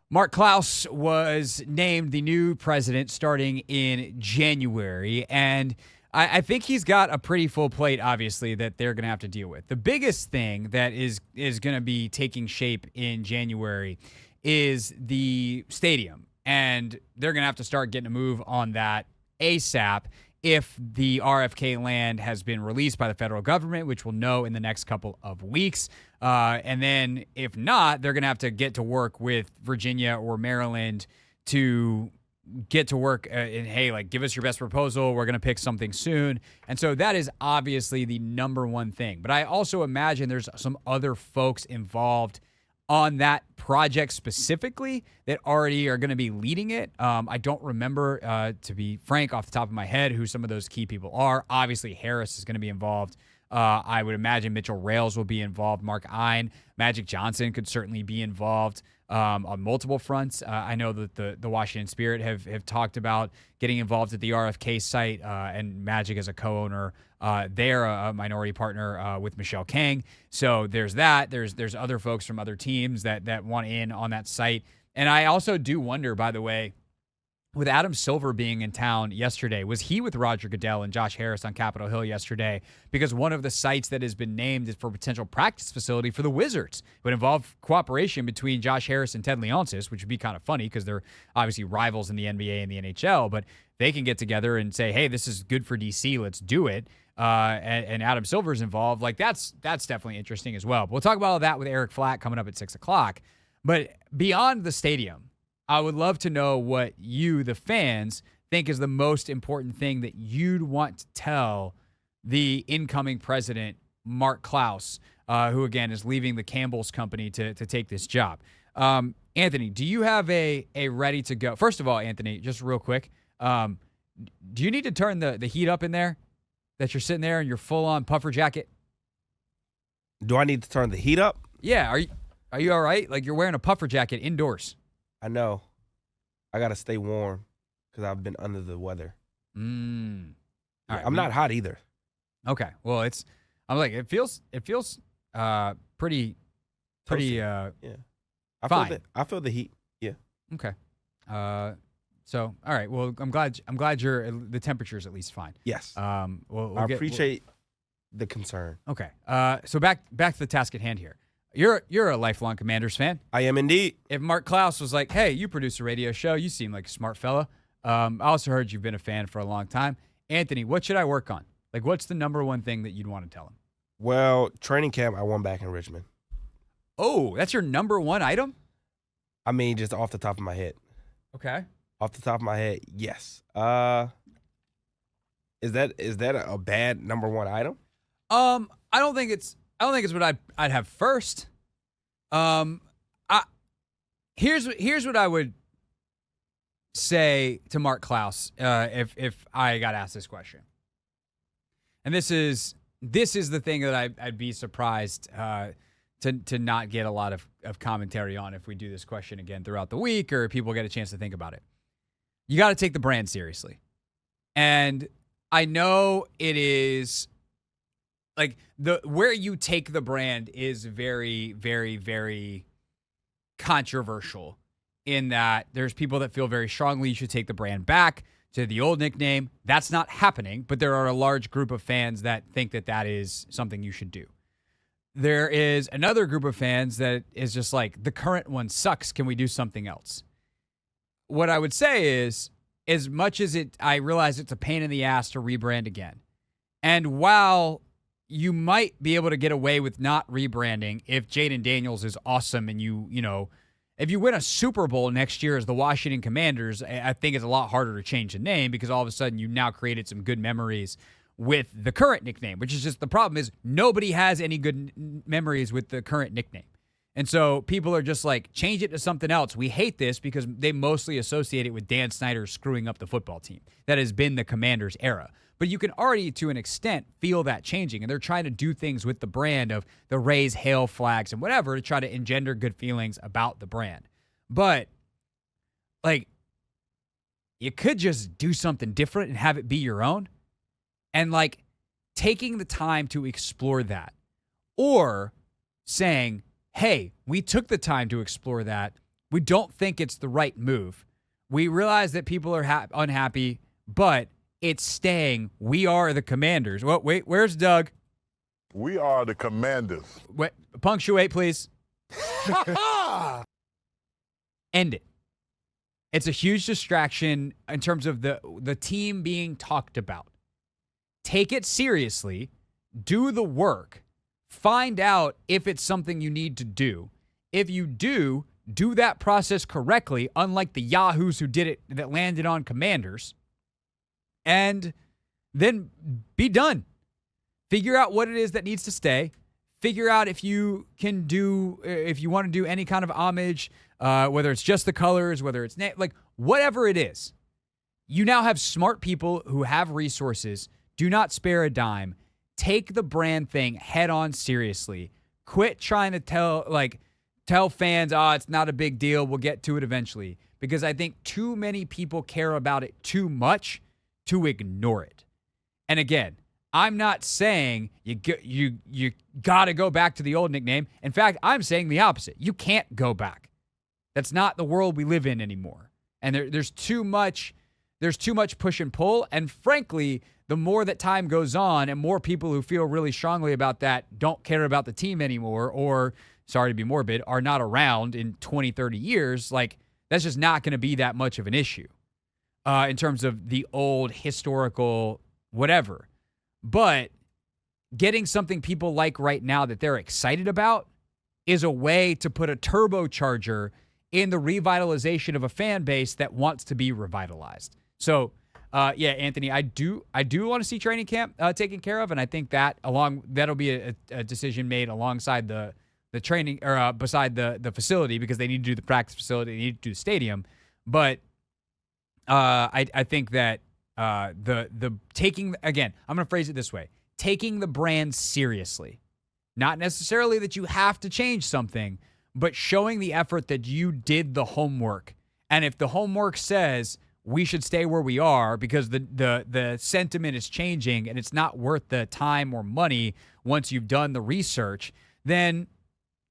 Mark Clouse was named the new president starting in January, and I think he's got a pretty full plate, obviously, that they're going to have to deal with. The biggest thing that is going to be taking shape in January is the stadium, and they're going to have to start getting a move on that ASAP if the RFK land has been released by the federal government, which we'll know in the next couple of weeks. And then if not, they're going to have to get to work with Virginia or Maryland to get to work and, hey, like, give us your best proposal. We're going to pick something soon. And so that is obviously the number one thing. But I also imagine there's some other folks involved on that project specifically that already are going to be leading it. I don't remember, to be frank, off the top of my head, who some of those key people are. Obviously, Harris is going to be involved. I would imagine Mitchell Rales will be involved. Mark Ine, Magic Johnson could certainly be involved on multiple fronts. I know that the Washington Spirit have talked about getting involved at the RFK site, and Magic as a co-owner. They're a minority partner with Michelle Kang. So there's that. There's other folks from other teams that want in on that site. And I also do wonder, by the way, with Adam Silver being in town yesterday, was he with Roger Goodell and Josh Harris on Capitol Hill yesterday? Because one of the sites that has been named is for potential practice facility for the Wizards. It would involve cooperation between Josh Harris and Ted Leonsis, which would be kind of funny because they're obviously rivals in the NBA and the NHL, but they can get together and say, hey, this is good for DC, let's do it. And Adam Silver's involved. Like, that's definitely interesting as well. But we'll talk about all that with Eric Flack coming up at 6 o'clock. But beyond the stadium, I would love to know what you, the fans, think is the most important thing that you'd want to tell the incoming president, Mark Clouse, who, again, is leaving the Campbell's company to take this job. Anthony, do you have a ready to go? First of all, Anthony, just real quick, do you need to turn the heat up in there that you're sitting there in your full-on puffer jacket? Do I need to turn the heat up? Yeah. Are you all right? Like, you're wearing a puffer jacket indoors. I know. I got to stay warm because I've been under the weather. All right, I'm not hot either. Okay. Well, I'm like, it feels pretty Yeah. fine. I feel the heat. Yeah. Okay. So, all right. Well, I'm glad the temperature's at least fine. Yes. I appreciate the concern. Okay. So back to the task at hand here. You're a lifelong Commanders fan. I am indeed. If Mark Clouse was like, hey, you produce a radio show, you seem like a smart fella. I also heard you've been a fan for a long time. Anthony, what should I work on? Like, what's the number one thing that you'd want to tell him? Well, training camp, I won back in Richmond. Oh, that's your number one item? I mean, just off the top of my head. Okay. Off the top of my head, yes. Is that a bad number one item? I don't think it's what I'd have first. Here's what I would say to Mark Clouse if I got asked this question. And this is the thing that I'd be surprised to not get a lot of commentary on if we do this question again throughout the week or people get a chance to think about it. You got to take the brand seriously. And I know it is like where you take the brand is very, very, very controversial in that there's people that feel very strongly you should take the brand back to the old nickname. That's not happening, but there are a large group of fans that think that is something you should do. There is another group of fans that is just like, the current one sucks. Can we do something else? What I would say is, as much as I realize it's a pain in the ass to rebrand again. And while you might be able to get away with not rebranding if Jaden Daniels is awesome and you know, if you win a Super Bowl next year as the Washington Commanders, I think it's a lot harder to change the name because all of a sudden you now created some good memories with the current nickname, which is just the problem is nobody has any good memories with the current nickname. And so people are just like, change it to something else. We hate this because they mostly associate it with Dan Snyder screwing up the football team. That has been the Commanders era. But you can already, to an extent, feel that changing. And they're trying to do things with the brand of the raise hail flags and whatever to try to engender good feelings about the brand. But, like, you could just do something different and have it be your own. And, like, taking the time to explore that. Or saying, hey, we took the time to explore that. We don't think it's the right move. We realize that people are unhappy, but it's staying. We are the Commanders. Well, wait, where's Doug? We are the Commanders. Wait, punctuate, please. End it. It's a huge distraction in terms of the team being talked about. Take it seriously. Do the work. Find out if it's something you need to do. If you do that process correctly, unlike the yahoos who did it that landed on Commanders, and then be done. Figure out what it is that needs to stay. Figure out if you want to do any kind of homage, whether it's just the colors, whether it's like whatever it is. You now have smart people who have resources. Do not spare a dime. Take the brand thing head on seriously. Quit trying to tell fans, it's not a big deal. We'll get to it eventually. Because I think too many people care about it too much to ignore it. And again, I'm not saying you got to go back to the old nickname. In fact, I'm saying the opposite. You can't go back. That's not the world we live in anymore. And there's too much push and pull. And frankly, the more that time goes on and more people who feel really strongly about that don't care about the team anymore, or, sorry to be morbid, are not around in 20, 30 years, like that's just not going to be that much of an issue in terms of the old historical whatever. But getting something people like right now that they're excited about is a way to put a turbocharger in the revitalization of a fan base that wants to be revitalized. So, Anthony, I do want to see training camp taken care of, and I think that'll be a decision made alongside the training or beside the facility, because they need to do the practice facility, they need to do the stadium. But I think that the taking, again, I'm going to phrase it this way: taking the brand seriously, not necessarily that you have to change something, but showing the effort that you did the homework. And if the homework says we should stay where we are because the sentiment is changing and it's not worth the time or money once you've done the research, then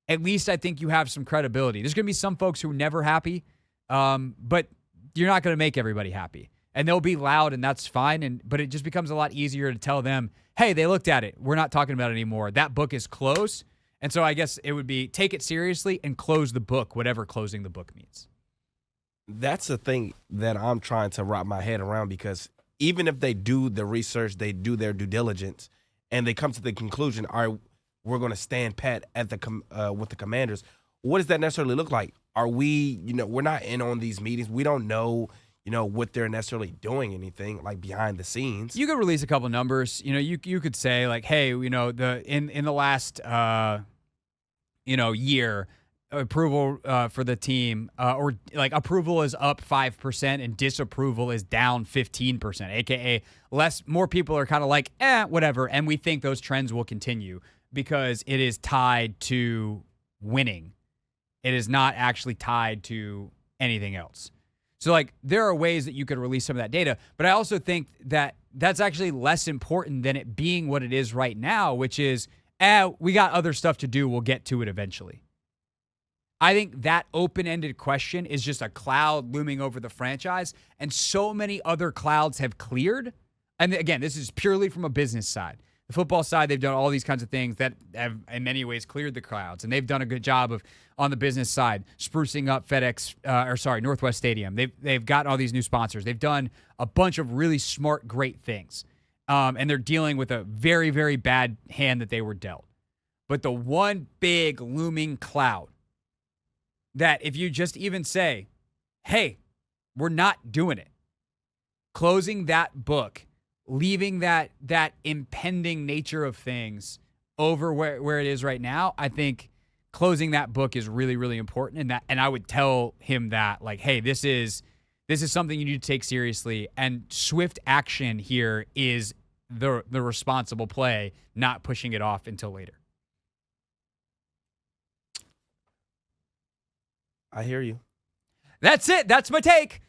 at least I think you have some credibility. There's going to be some folks who are never happy, but you're not going to make everybody happy. And they'll be loud, and that's fine. But it just becomes a lot easier to tell them, hey, they looked at it. We're not talking about it anymore. That book is closed. And so I guess it would be take it seriously and close the book, whatever closing the book means. That's the thing that I'm trying to wrap my head around, because even if they do the research, they do their due diligence, and they come to the conclusion, all right, we're going to stand pat at with the Commanders. What does that necessarily look like? Are we, we're not in on these meetings. We don't know, what they're necessarily doing anything like behind the scenes. You could release a couple numbers. You could say like, hey, in the last year, approval for the team or like approval is up 5% and disapproval is down 15%, aka more people are kind of like whatever, and we think those trends will continue because it is tied to winning. It is not actually tied to anything else. So like there are ways that you could release some of that data, but I also think that that's actually less important than it being what it is right now, which is we got other stuff to do, we'll get to it eventually. I think that open-ended question is just a cloud looming over the franchise, and so many other clouds have cleared. And again, this is purely from a business side. The football side, they've done all these kinds of things that have in many ways cleared the clouds, and they've done a good job of, on the business side, sprucing up Northwest Stadium. They've got all these new sponsors. They've done a bunch of really smart, great things, and they're dealing with a very, very bad hand that they were dealt. But the one big looming cloud that if you just even say, hey, we're not doing it, closing that book, leaving that impending nature of things over where it is right now, I think closing that book is really, really important. And I would tell him that, like, hey, this is something you need to take seriously, and swift action here is the responsible play, not pushing it off until later. I hear you. That's it. That's my take